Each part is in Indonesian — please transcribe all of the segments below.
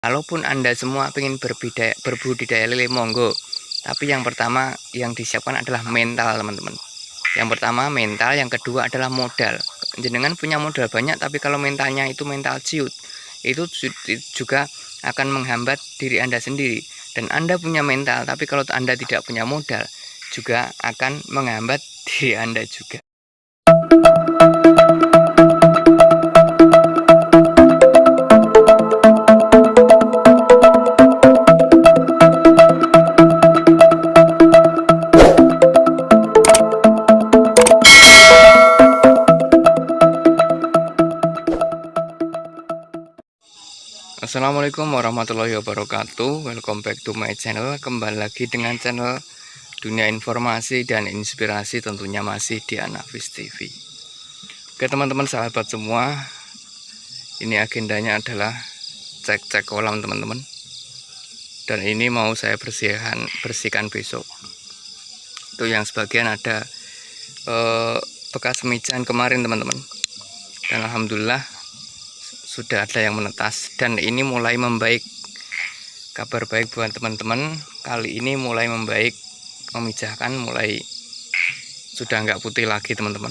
Kalaupun Anda semua ingin berbudidaya lele, monggo. Tapi yang pertama yang disiapkan adalah mental, teman-teman. Yang pertama mental, yang kedua adalah modal. Jenengan punya modal banyak, tapi kalau mentalnya itu mental ciut, itu juga akan menghambat diri Anda sendiri. Dan Anda punya mental, tapi kalau Anda tidak punya modal, juga akan menghambat diri Anda juga. Assalamualaikum warahmatullahi wabarakatuh. Welcome back to my channel. Kembali lagi dengan channel Dunia Informasi dan Inspirasi, tentunya masih di Anafis TV. Oke teman-teman, sahabat semua, ini agendanya adalah cek kolam teman-teman. Dan ini mau saya bersihkan besok. Itu yang sebagian ada bekas pemijahan kemarin teman-teman. Dan alhamdulillah sudah ada yang menetas dan ini mulai membaik. Kabar baik buat teman-teman, kali ini mulai membaik, memijahkan, mulai sudah nggak putih lagi teman-teman,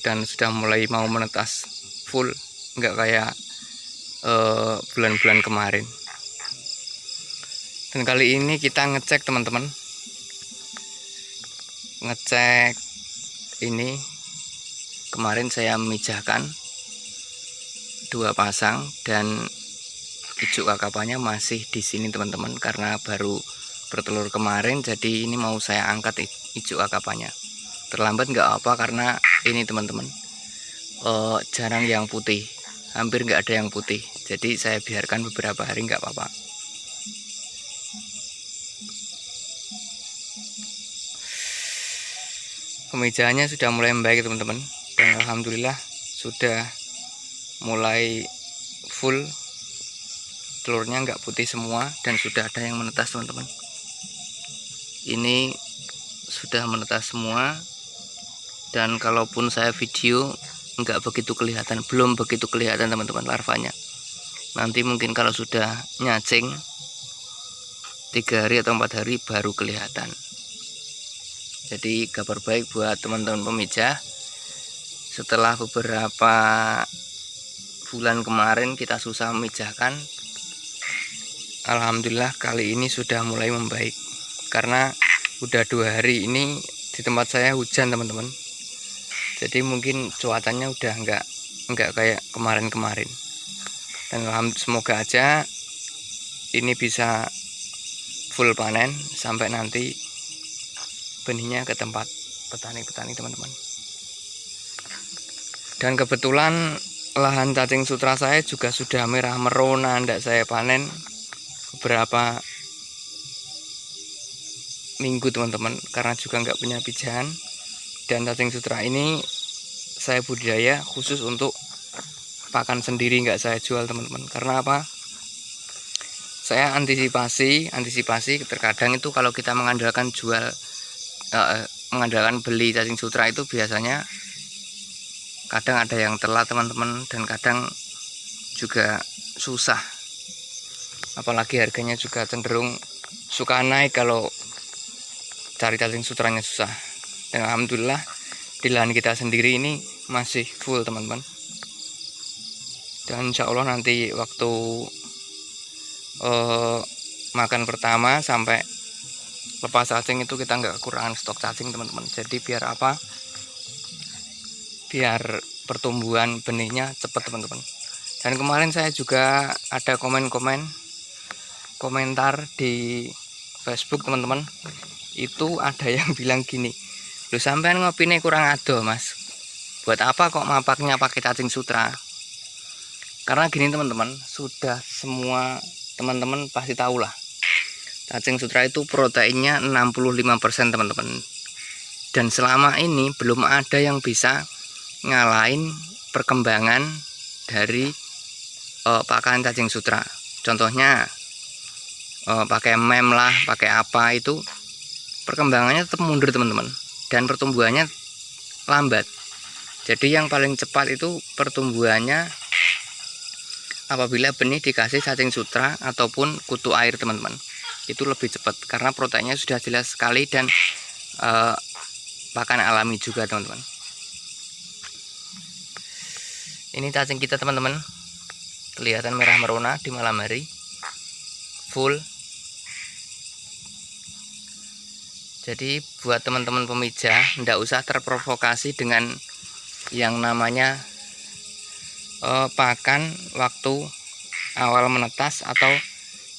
dan sudah mulai mau menetas full, nggak kayak bulan-bulan kemarin. Dan kali ini kita ngecek teman-teman, ngecek ini. Kemarin saya memijahkan 2 pasang dan ijuk kakapannya masih di sini teman-teman, karena baru bertelur kemarin, jadi ini mau saya angkat ijuk kakapannya. Terlambat nggak apa, karena ini teman-teman jarang yang putih, hampir nggak ada yang putih, jadi saya biarkan beberapa hari nggak apa-apa. Pemijahannya sudah mulai membaik teman-teman, dan alhamdulillah sudah mulai full, telurnya nggak putih semua dan sudah ada yang menetas teman-teman. Ini sudah menetas semua, dan kalaupun saya video nggak begitu kelihatan, belum begitu kelihatan teman-teman larvanya. Nanti mungkin kalau sudah nyacing 3 hari atau 4 hari baru kelihatan. Jadi kabar baik buat teman-teman pemijah, setelah beberapa bulan kemarin kita susah memijahkan, alhamdulillah kali ini sudah mulai membaik. Karena udah 2 hari ini di tempat saya hujan teman-teman, jadi mungkin cuacanya udah nggak kayak kemarin-kemarin. Dan semoga aja ini bisa full panen sampai nanti benihnya ke tempat petani-petani teman-teman. Dan kebetulan lahan cacing sutra saya juga sudah merah merona, ndak saya panen beberapa minggu teman-teman, karena juga nggak punya pijahan. Dan cacing sutra ini saya budidaya khusus untuk pakan sendiri, nggak saya jual teman-teman. Karena apa? Saya antisipasi terkadang itu kalau kita mengandalkan mengandalkan beli cacing sutra itu biasanya kadang ada yang telat teman-teman, dan kadang juga susah, apalagi harganya juga cenderung suka naik kalau cari cacing sutranya susah. Dan alhamdulillah di lahan kita sendiri ini masih full teman-teman, dan insya Allah nanti waktu makan pertama sampai lepas cacing itu kita nggak kekurangan stok cacing teman-teman. Jadi biar apa, biar pertumbuhan benihnya cepat teman-teman. Dan kemarin saya juga ada komentar di Facebook teman-teman, itu ada yang bilang gini, "Lu sampean ngopine kurang ado mas, buat apa kok mapaknya pakai cacing sutra?" Karena gini teman-teman, sudah semua teman-teman pasti tahu lah, cacing sutra itu proteinnya 65% teman-teman. Dan selama ini belum ada yang bisa ngalahin perkembangan dari pakan cacing sutra. Contohnya pakai mem lah, pakai apa, itu perkembangannya tetap mundur teman-teman, dan pertumbuhannya lambat. Jadi yang paling cepat itu pertumbuhannya apabila benih dikasih cacing sutra ataupun kutu air teman-teman, itu lebih cepat karena proteinnya sudah jelas sekali dan pakan alami juga teman-teman. Ini cacing kita teman-teman, kelihatan merah merona di malam hari, full. Jadi buat teman-teman pemijah, ndak usah terprovokasi dengan yang namanya pakan waktu awal menetas, atau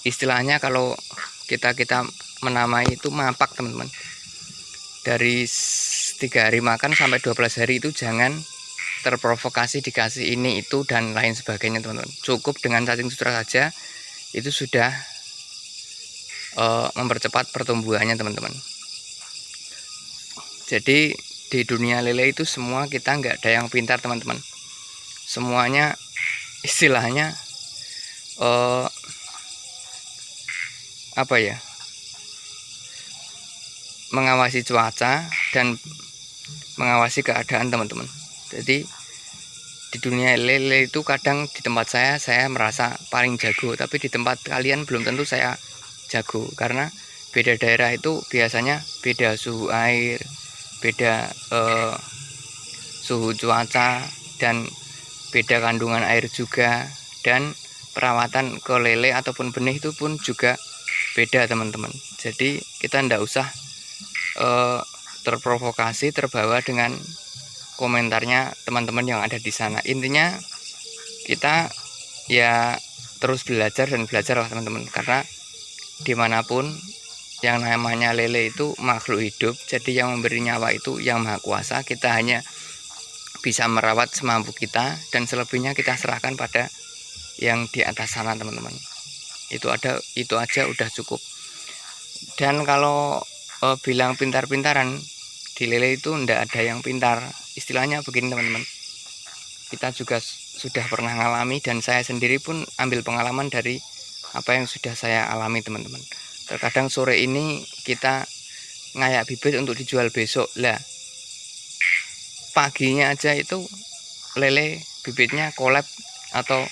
istilahnya kalau kita menamai itu mapak teman-teman. Dari 3 hari makan sampai 12 hari itu jangan terprovokasi dikasih ini itu dan lain sebagainya teman-teman. Cukup dengan cacing sutra saja itu sudah mempercepat pertumbuhannya teman-teman. Jadi di dunia lele itu semua kita nggak ada yang pintar teman-teman. Semuanya istilahnya mengawasi cuaca dan mengawasi keadaan teman-teman. Jadi di dunia lele itu kadang di tempat saya merasa paling jago, tapi di tempat kalian belum tentu saya jago, karena beda daerah itu biasanya beda suhu air, beda suhu cuaca, dan beda kandungan air juga, dan perawatan ke lele ataupun benih itu pun juga beda teman-teman. Jadi kita ndak usah terprovokasi, terbawa dengan komentarnya teman-teman yang ada di sana. Intinya kita ya terus belajar dan belajar lah teman-teman, karena dimanapun yang namanya lele itu makhluk hidup. Jadi yang memberi nyawa itu yang maha kuasa. Kita hanya bisa merawat semampu kita, dan selebihnya kita serahkan pada yang di atas sana teman-teman. Itu aja udah cukup. Dan kalau bilang pintar-pintaran, di lele itu ndak ada yang pintar. Istilahnya begini teman-teman, kita juga sudah pernah ngalami, dan saya sendiri pun ambil pengalaman dari apa yang sudah saya alami teman-teman. Terkadang sore ini kita ngayak bibit untuk dijual besok lah, paginya aja itu lele bibitnya kolab atau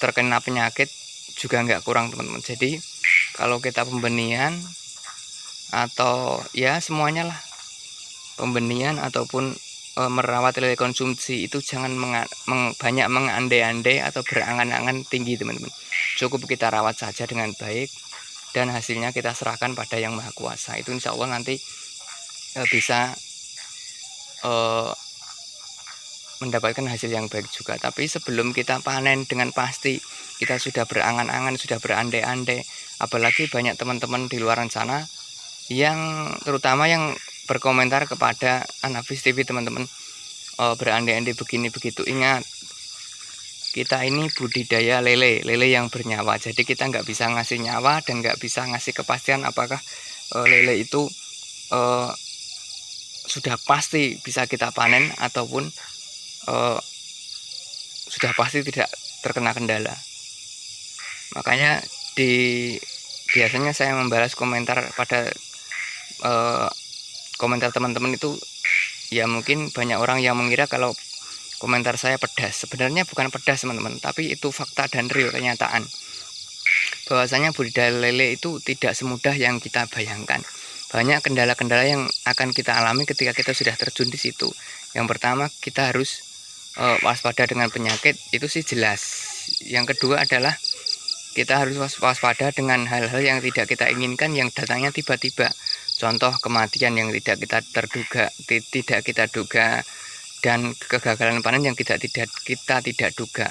terkena penyakit juga nggak kurang teman-teman. Jadi kalau kita pembenihan atau ya semuanya lah, pembenihan ataupun merawat lele konsumsi itu jangan banyak mengandai-andai atau berangan-angan tinggi teman-teman. Cukup kita rawat saja dengan baik, dan hasilnya kita serahkan pada yang maha kuasa. Itu insya Allah nanti bisa mendapatkan hasil yang baik juga. Tapi sebelum kita panen dengan pasti kita sudah berangan-angan, sudah berandai-andai. Apalagi banyak teman-teman di luar sana yang terutama yang berkomentar kepada Anafis TV teman-teman, berandai-andai begini begitu. Ingat, kita ini budidaya lele yang bernyawa. Jadi kita nggak bisa ngasih nyawa dan nggak bisa ngasih kepastian apakah lele itu sudah pasti bisa kita panen ataupun sudah pasti tidak terkena kendala. Makanya biasanya saya membalas komentar pada komentar teman-teman itu, ya mungkin banyak orang yang mengira kalau komentar saya pedas. Sebenarnya bukan pedas teman-teman, tapi itu fakta dan real, kenyataan bahwasanya budidaya lele itu tidak semudah yang kita bayangkan. Banyak kendala-kendala yang akan kita alami ketika kita sudah terjun di situ. Yang pertama, kita harus waspada dengan penyakit, itu sih jelas. Yang kedua adalah kita harus waspada dengan hal-hal yang tidak kita inginkan, yang datangnya tiba-tiba. Contoh kematian yang tidak kita duga, dan kegagalan panen yang kita tidak duga.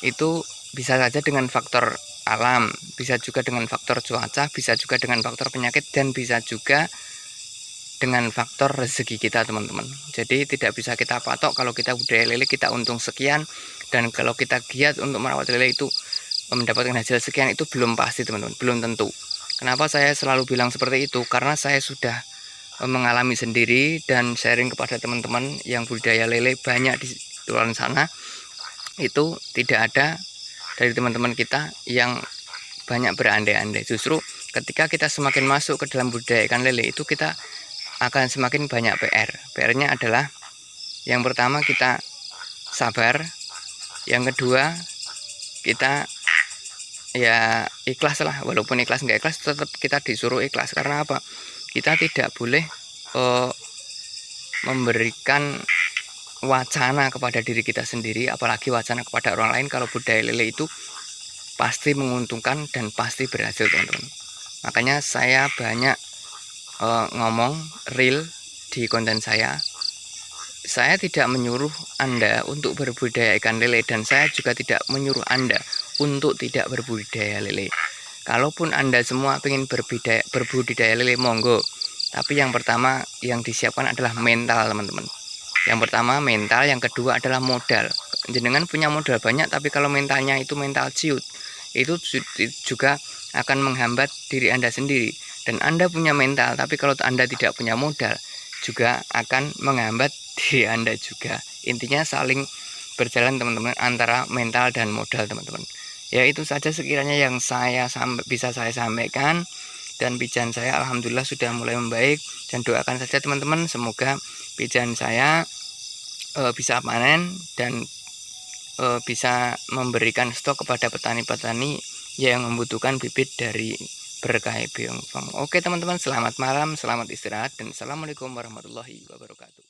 Itu bisa saja dengan faktor alam, bisa juga dengan faktor cuaca, bisa juga dengan faktor penyakit, dan bisa juga dengan faktor rezeki kita teman-teman. Jadi tidak bisa kita patok kalau kita budidaya lele kita untung sekian, dan kalau kita giat untuk merawat lele itu mendapatkan hasil sekian, itu belum pasti teman-teman, belum tentu. Kenapa saya selalu bilang seperti itu? Karena saya sudah mengalami sendiri dan sharing kepada teman-teman yang budidaya lele banyak di luar sana. Itu tidak ada dari teman-teman kita yang banyak berandai-andai. Justru ketika kita semakin masuk ke dalam budidaya ikan lele itu, kita akan semakin banyak PR. PR-nya adalah yang pertama, kita sabar, Yang kedua, kita ya ikhlas lah, walaupun ikhlas nggak ikhlas tetap kita disuruh ikhlas. Karena apa? Kita tidak boleh memberikan wacana kepada diri kita sendiri, apalagi wacana kepada orang lain kalau budaya lele itu pasti menguntungkan dan pasti berhasil, teman-teman. Makanya saya banyak ngomong real di konten saya. Saya tidak menyuruh Anda untuk berbudidaya ikan lele, dan saya juga tidak menyuruh Anda untuk tidak berbudidaya lele. Kalaupun Anda semua ingin berbudidaya lele, monggo. Tapi yang pertama yang disiapkan adalah mental, teman-teman. Yang pertama mental, yang kedua adalah modal. Jenengan punya modal banyak, tapi kalau mentalnya itu mental ciut, itu juga akan menghambat diri Anda sendiri. Dan Anda punya mental, tapi kalau Anda tidak punya modal, juga akan menghambat diri Anda juga. Intinya saling berjalan, teman-teman, antara mental dan modal, teman-teman. Ya itu saja sekiranya yang bisa saya sampaikan. Dan pijan saya alhamdulillah sudah mulai membaik, dan doakan saja teman-teman semoga pijan saya bisa panen dan bisa memberikan stok kepada petani-petani yang membutuhkan bibit dari Berkah Beong Farm. Oke teman-teman, selamat malam, selamat istirahat, dan assalamualaikum warahmatullahi wabarakatuh.